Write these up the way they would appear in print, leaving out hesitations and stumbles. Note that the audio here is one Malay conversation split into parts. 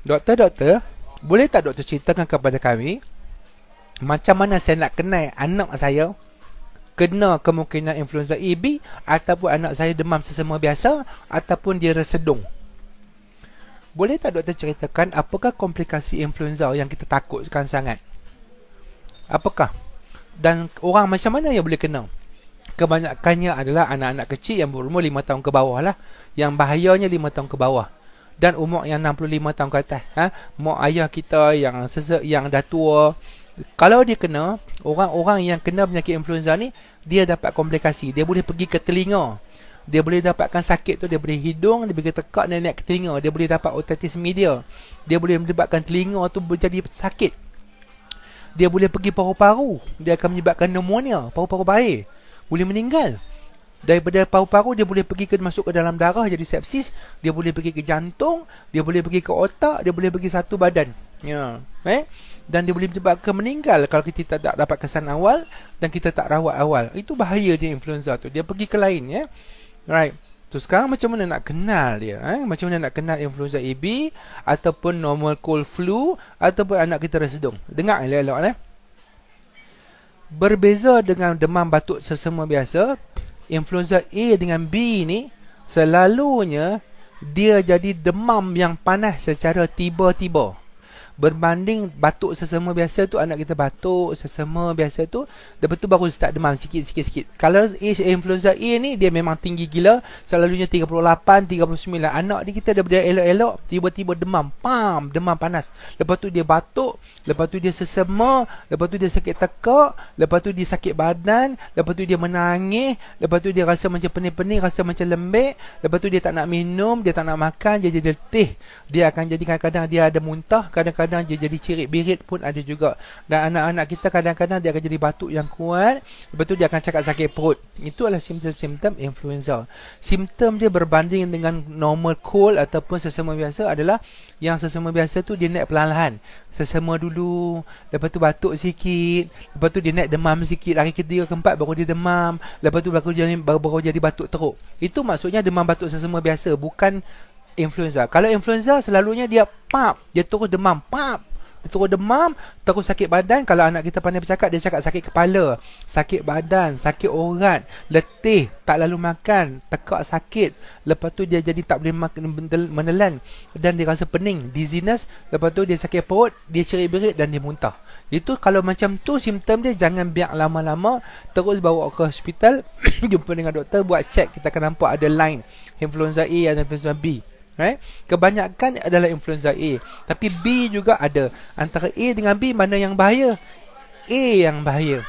Doktor, boleh tak doktor ceritakan kepada kami macam mana saya nak kenal anak saya kena kemungkinan influenza A, B, ataupun anak saya demam sesama biasa ataupun dia resedung. Boleh tak doktor ceritakan apakah komplikasi influenza yang kita takutkan sangat? Apakah? Dan orang macam mana yang boleh kena? Kebanyakannya adalah anak-anak kecil yang berumur 5 tahun ke bawah lah. Yang bahayanya 5 tahun ke bawah. Dan umur yang 65 tahun ke atas. Mak ayah kita yang dah tua. Kalau dia kena, orang-orang yang kena penyakit influenza ni, dia dapat komplikasi. Dia boleh pergi ke telinga. Dia boleh dapatkan sakit tu, dia boleh hidung, dia boleh tekak dan naik ke telinga. Dia boleh dapat otitis media. Dia boleh menyebabkan telinga tu menjadi sakit. Dia boleh pergi paru-paru. Dia akan menyebabkan pneumonia, paru-paru bahir. Boleh meninggal. Daripada paru-paru dia boleh pergi masuk ke dalam darah jadi sepsis, dia boleh pergi ke jantung, dia boleh pergi ke otak, dia boleh pergi satu badan. Ya, dan dia boleh menyebabkan meninggal kalau kita tak dapat kesan awal dan kita tak rawat awal. Itu bahaya dia influenza tu. Dia pergi ke lain, ya. Right. So sekarang macam mana nak kenal dia? Macam mana nak kenal influenza AB ataupun normal cold flu ataupun anak kita resedung? Dengar elok-elok. Berbeza dengan demam batuk sesama biasa, influenza A dengan B ni selalunya dia jadi demam yang panas secara tiba-tiba. Berbanding batuk sesama biasa tu, anak kita batuk sesama biasa tu, lepas tu baru start demam sikit. Kalau influenza A ni dia memang tinggi gila, selalunya 38, 39. Anak di kita daripada elok-elok tiba-tiba demam, demam panas. Lepas tu dia batuk, lepas tu dia sesama, lepas tu dia sakit tekak, lepas tu dia sakit badan, lepas tu dia menangis, lepas tu dia rasa macam pening-pening, rasa macam lembek, lepas tu dia tak nak minum, dia tak nak makan, dia jadi letih. Dia akan jadi kadang-kadang dia ada muntah, kadang-kadang dia jadi cirit-birit pun ada juga. Dan anak-anak kita kadang-kadang dia akan jadi batuk yang kuat, lepas tu dia akan cakap sakit perut. Itu adalah simptom-simptom influenza. Simptom dia berbanding dengan normal cold ataupun sesama biasa adalah yang sesama biasa tu dia naik perlahan-lahan. Sesama dulu, lepas tu batuk sikit, lepas tu dia naik demam sikit, hari ketiga keempat baru dia demam, lepas tu baru jadi batuk teruk. Itu maksudnya demam batuk sesama biasa, bukan influenza. Kalau influenza selalunya dia dia terus demam, dia terus demam, terus sakit badan. Kalau anak kita pandai bercakap, dia cakap sakit kepala, sakit badan, sakit urat, letih, tak lalu makan, tekak sakit, lepas tu dia jadi tak boleh menelan dan dia rasa pening, dizziness, lepas tu dia sakit perut, dia cerit-berit dan dia muntah. Itu kalau macam tu simptom dia, jangan biar lama-lama, terus bawa ke hospital jumpa dengan doktor, buat check, kita akan nampak ada line influenza A atau influenza B. Right? Kebanyakan adalah influenza A, tapi B juga ada. Antara A dengan B, mana yang bahaya? A yang bahaya.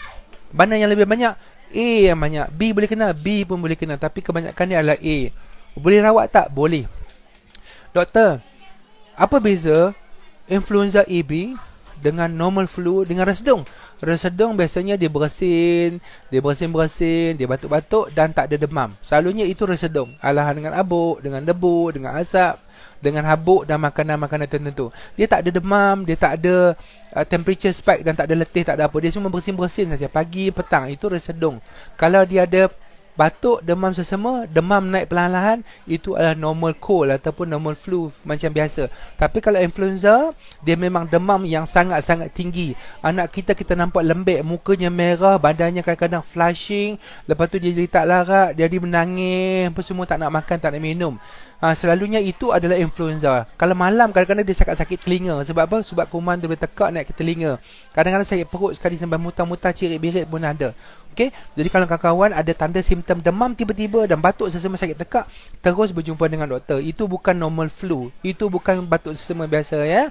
Mana yang lebih banyak? A yang banyak. B boleh kena, B pun boleh kena, tapi kebanyakan dia adalah A. Boleh rawat tak? Boleh. Doktor, apa beza influenza AB dengan normal flu dengan resedung? Resedung biasanya dia bersin, dia batuk-batuk dan tak ada demam. Selalunya itu resedung. Alahan dengan abuk, dengan debu, dengan asap, dengan habuk dan makanan-makanan tertentu. Dia tak ada demam, dia tak ada temperature spike dan tak ada letih, tak ada apa. Dia cuma bersin-bersin saja pagi, petang. Itu resedung. Kalau dia ada batuk, demam sesama, demam naik perlahan-lahan, itu adalah normal cold ataupun normal flu macam biasa. Tapi kalau influenza, dia memang demam yang sangat-sangat tinggi. Anak kita nampak lembek, mukanya merah, badannya kadang-kadang flushing, lepas tu dia jadi tak larat, dia jadi menangis, apa semua, tak nak makan, tak nak minum. Selalunya itu adalah influenza. Kalau malam kadang-kadang dia sakit telinga. Sebab apa? Sebab kuman tu boleh tekak naik ke telinga. Kadang-kadang sakit perut sekali sampai muntah-muntah, cirit-birit pun ada. Okey, jadi kalau kawan-kawan ada tanda simptom demam tiba-tiba dan batuk sesama sakit tekak, terus berjumpa dengan doktor. Itu bukan normal flu. Itu bukan batuk sesama biasa, ya.